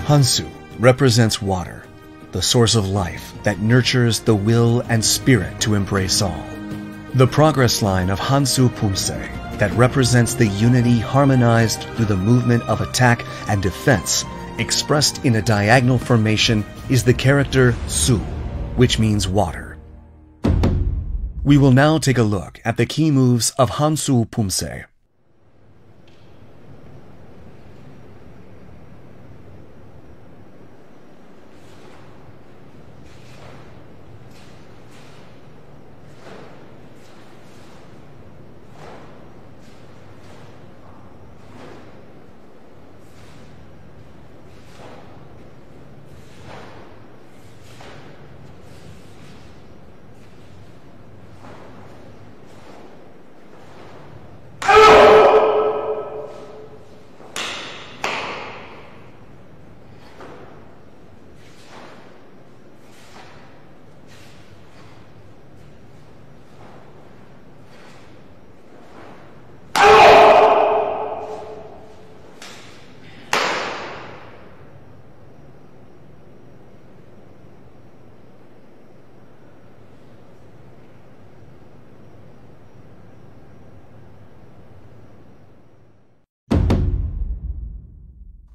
HANSU represents water, the source of life that nurtures the will and spirit to embrace all. The progress line of HANSU Pumse that represents the unity harmonized through the movement of attack and defense, expressed in a diagonal formation, is the character Su, which means water. We will now take a look at the key moves of HANSU Pumse.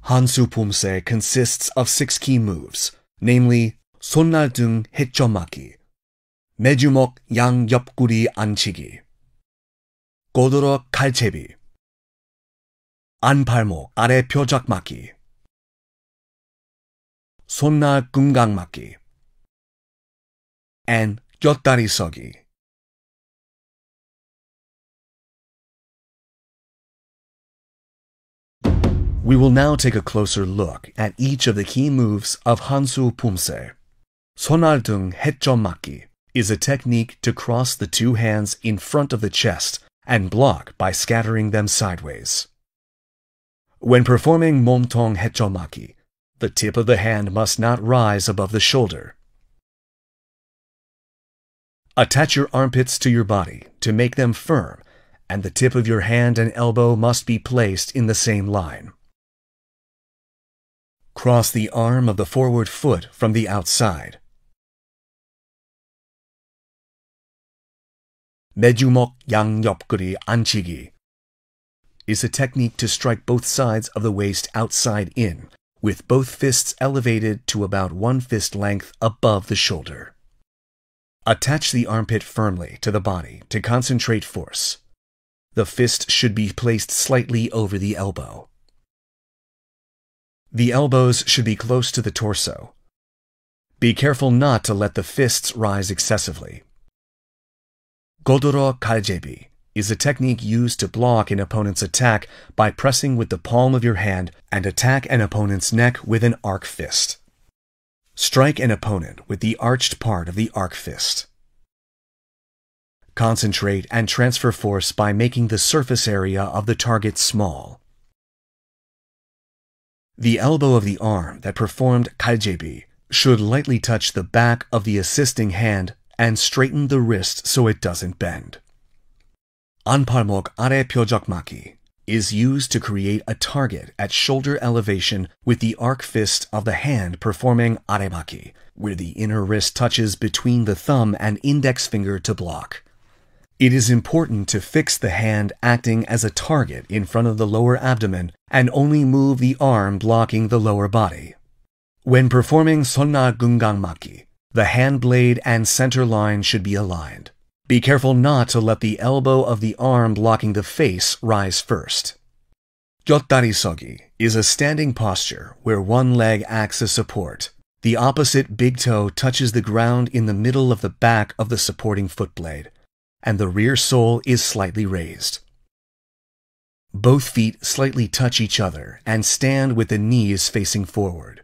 HANSU Pumse consists of 6 key moves, namely 손날 등 해점막기, 매주먹 양 옆구리 앉히기, 고도로 칼채비, 안팔목 아래 표적 막기, 손날 꿍강 막기, and 곁다리 서기. We will now take a closer look at each of the key moves of HANSU Pumse. 손날 등 해점 막기 is a technique to cross the 2 hands in front of the chest and block by scattering them sideways. When performing 몸통 해점 막기, the tip of the hand must not rise above the shoulder. Attach your armpits to your body to make them firm, and the tip of your hand and elbow must be placed in the same line. Cross the arm of the forward foot from the outside. 매주먹 양 옆구리 앉히기 is a technique to strike both sides of the waist outside in, with both fists elevated to about 1 fist length above the shoulder. Attach the armpit firmly to the body to concentrate force. The fist should be placed slightly over the elbow. The elbows should be close to the torso. Be careful not to let the fists rise excessively. 고도로 칼제비 is a technique used to block an opponent's attack by pressing with the palm of your hand and attack an opponent's neck with an arc fist. Strike an opponent with the arched part of the arc fist. Concentrate and transfer force by making the surface area of the target small. The elbow of the arm that performed 칼제비 should lightly touch the back of the assisting hand and straighten the wrist so it doesn't bend. 안팔목 아래 표적 막기 is used to create a target at shoulder elevation with the arc fist of the hand performing 아래막기, where the inner wrist touches between the thumb and index finger to block. It is important to fix the hand acting as a target in front of the lower abdomen and only move the arm blocking the lower body. When performing 손날 꿍강 막기, the hand blade and center line should be aligned. Be careful not to let the elbow of the arm blocking the face rise first. 곁다리 서기 is a standing posture where one leg acts as support. The opposite big toe touches the ground in the middle of the back of the supporting foot blade, and the rear sole is slightly raised. Both feet slightly touch each other and stand with the knees facing forward.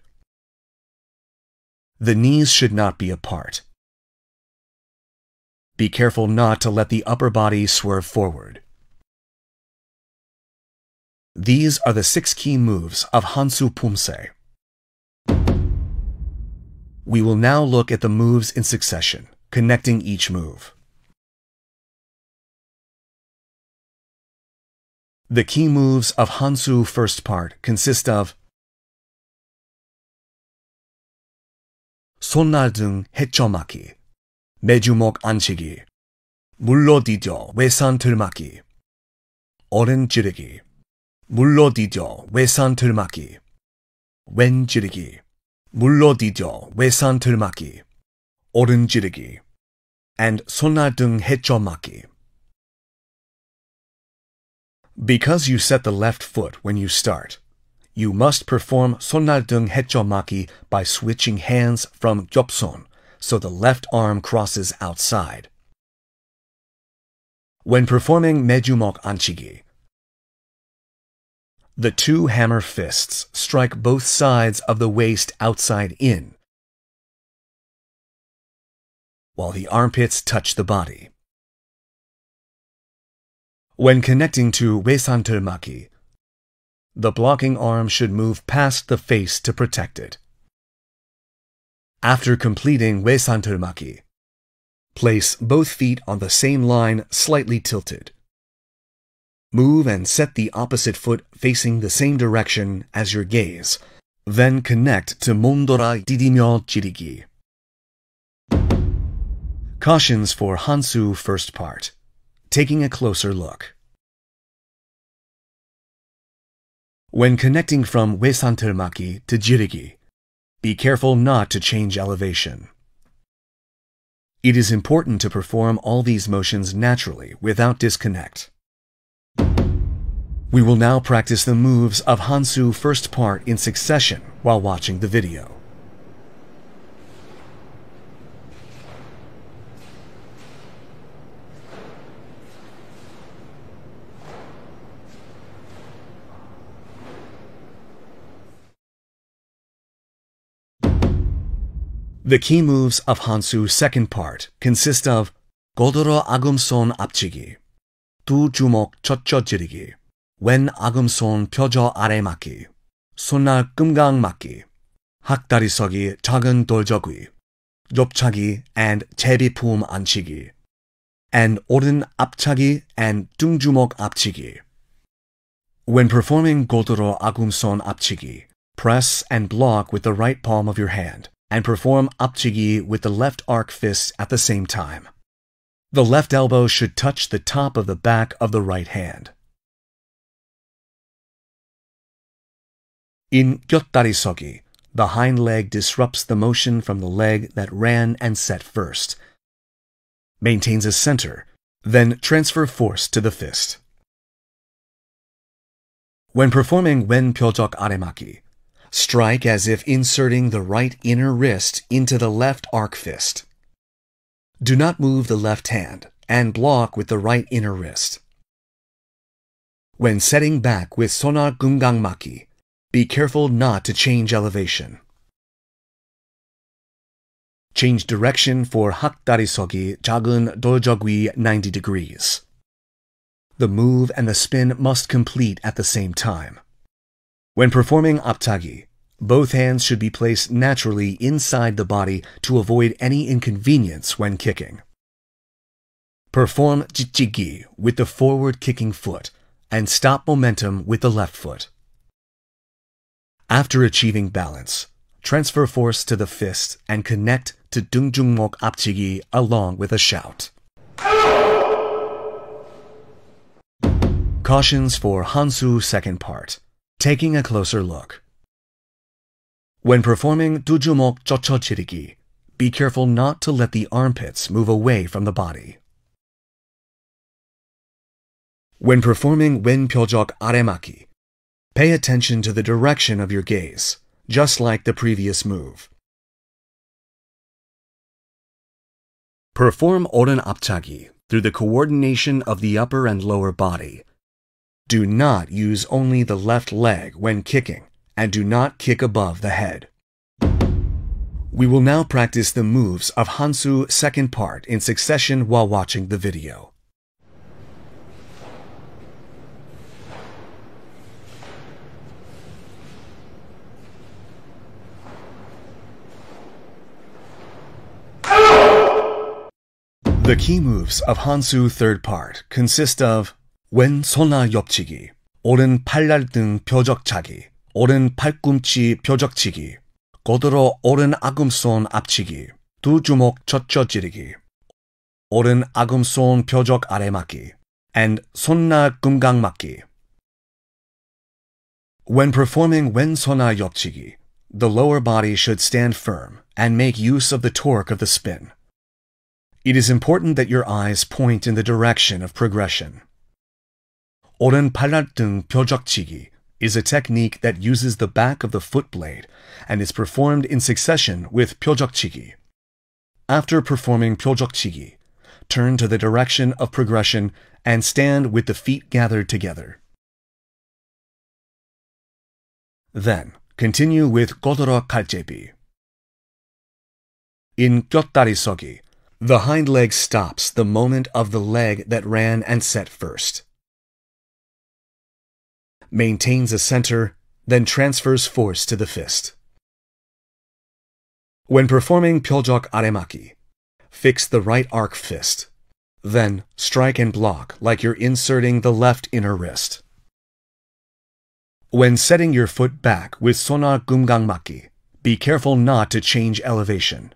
The knees should not be apart. Be careful not to let the upper body swerve forward. These are the 6 key moves of HANSU Pumse. We will now look at the moves in succession, connecting each move. The key moves of HANSU first part consist of 손날 등 헤쳐막기, 매주먹 앉히기, 물로 디뎌 외산 들막기, 오른 지르기, 물로 디뎌 외산 들막기, 왼 지르기, 물로 디뎌 외산 들막기, 오른 지르기, and 손날 등 헤쳐막기. Because you set the left foot when you start, you must perform 손날 등 헤쳐막기 by switching hands from 겹손, so the left arm crosses outside. When performing 매주먹 앉히기, the two hammer fists strike both sides of the waist outside in, while the armpits touch the body. When connecting to 외산 들막기, the blocking arm should move past the face to protect it. After completing 외산 들막기, place both feet on the same line slightly tilted. Move and set the opposite foot facing the same direction as your gaze. Then connect to 몸돌아 디디며 지르기. Cautions for HANSU first part. Taking a closer look. When connecting from 외산 들막기 to 지르기, be careful not to change elevation. It is important to perform all these motions naturally without disconnect. We will now practice the moves of HANSU first part in succession while watching the video. The key moves of HANSU second part consist of 고드로 아금손 앞치기, 두 주먹 젖혀 지르기, 왼 아금손 펴져 아래 맞기, 손날 끔강 맞기, 학다리 서기 작은 돌저귀, 좁차기 and 제비품 앉히기, and 오른 앞차기 and 등주먹 앞치기. When performing 고드로 아금손 앞치기, press and block with the right palm of your hand, and perform 앞치기 with the left arc fist at the same time. The left elbow should touch the top of the back of the right hand. In 곁다리 서기, the hind leg disrupts the motion from the leg that ran and set first, maintains a center, then transfer force to the fist. When performing 왼표적 아래맞기, strike as if inserting the right inner wrist into the left arc fist. Do not move the left hand and block with the right inner wrist. When setting back with 손날 끔강 맞기, be careful not to change elevation. Change direction for 학다리 서기 작은 돌저귀 90 degrees. The move and the spin must complete at the same time. When performing 앞차기, both hands should be placed naturally inside the body to avoid any inconvenience when kicking. Perform 찌찌기 with the forward kicking foot and stop momentum with the left foot. After achieving balance, transfer force to the fist and connect to 등주먹 앞치기 along with a shout. Cautions for HANSU second part. Taking a closer look. When performing 두 주먹 젖혀 지르기, be careful not to let the armpits move away from the body. When performing 왼표적 아래맞기, pay attention to the direction of your gaze, just like the previous move. Perform 오른 앞차기 through the coordination of the upper and lower body. Do not use only the left leg when kicking, and do not kick above the head. We will now practice the moves of HANSU second part in succession while watching the video. The key moves of HANSU third part consist of 왼 손날 옆치기, 오른 팔날 등 벼적차기, 오른 팔꿈치 벼적치기, 고도로 오른 아금손 앞치기, 두 주먹 젖혀지르기, 오른 아금손 표적 아래 맞기, and 손나 금강 맞기. When performing 왼손아 옆치기, the lower body should stand firm and make use of the torque of the spin. It is important that your eyes point in the direction of progression. 오른 팔날등 표적치기 is a technique that uses the back of the foot blade and is performed in succession with 표적치기. After performing 표적치기, turn to the direction of progression and stand with the feet gathered together. Then, continue with 고도로 칼제비. In 뼈다리 서기, the hind leg stops the moment of the leg that ran and set first. Maintains a center, then transfers force to the fist. When performing 표적 아래맞기, fix the right arc fist. Then strike and block like you're inserting the left inner wrist. When setting your foot back with 손아 금강맞기, be careful not to change elevation.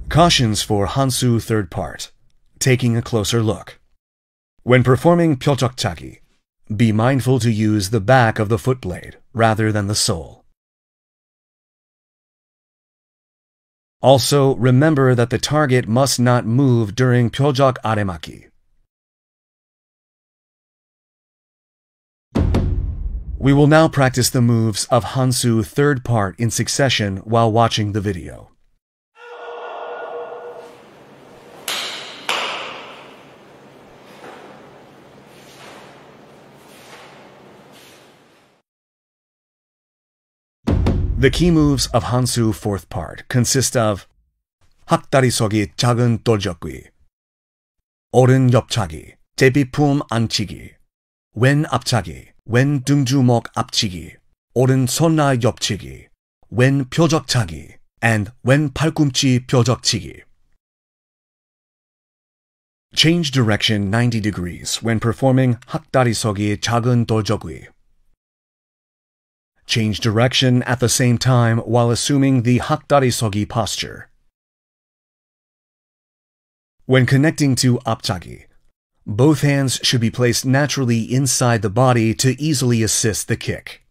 Cautions for HANSU third part. Taking a closer look. When performing 표적차기, be mindful to use the back of the foot blade rather than the sole. Also, remember that the target must not move during 표적 아래맞기. We will now practice the moves of HANSU third part in succession while watching the video. The key moves of HANSU fourth part consist of 학다리 서기 작은 돌적기, 오른 옆차기, 제비품 안치기, 왼 앞차기, 왼 등주먹 앞치기, 오른 손나 옆치기, 왼 표적차기, and 왼 팔꿈치 표적치기. Change direction 90 degrees when performing 학다리 서기 작은 돌적기. Change direction at the same time while assuming the hakdari sogi posture. When connecting to apchagi, both hands should be placed naturally inside the body to easily assist the kick.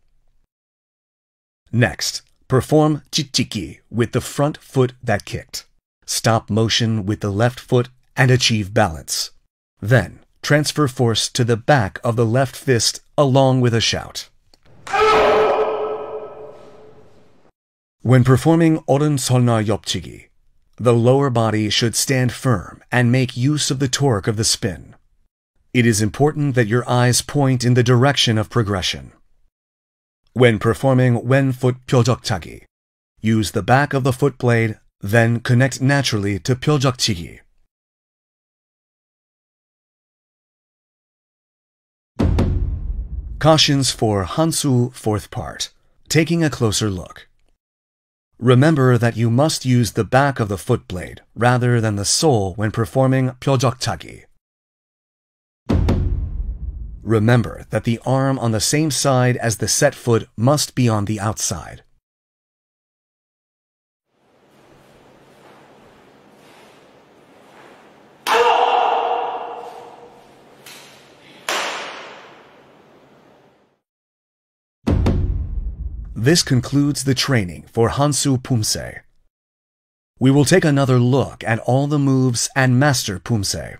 Next, perform chichiki with the front foot that kicked. Stop motion with the left foot and achieve balance. Then, transfer force to the back of the left fist along with a shout. When performing 오른손나 옆치기, the lower body should stand firm and make use of the torque of the spin. It is important that your eyes point in the direction of progression. When performing 왼foot 표적차기, use the back of the foot blade, then connect naturally to 표적치기. Cautions for HANSU fourth part. Taking a closer look. Remember that you must use the back of the foot blade rather than the sole when performing 표적차기. Remember that the arm on the same side as the set foot must be on the outside. This concludes the training for HANSU Pumse. We will take another look at all the moves and master Pumse.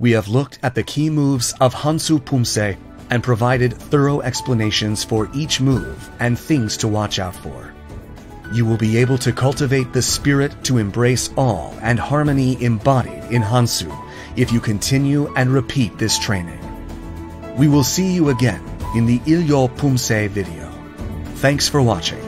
We have looked at the key moves of HANSU Pumse and provided thorough explanations for each move and things to watch out for. You will be able to cultivate the spirit to embrace all and harmony embodied in HANSU if you continue and repeat this training. We will see you again in the Ilyo Pumse video. Thanks for watching.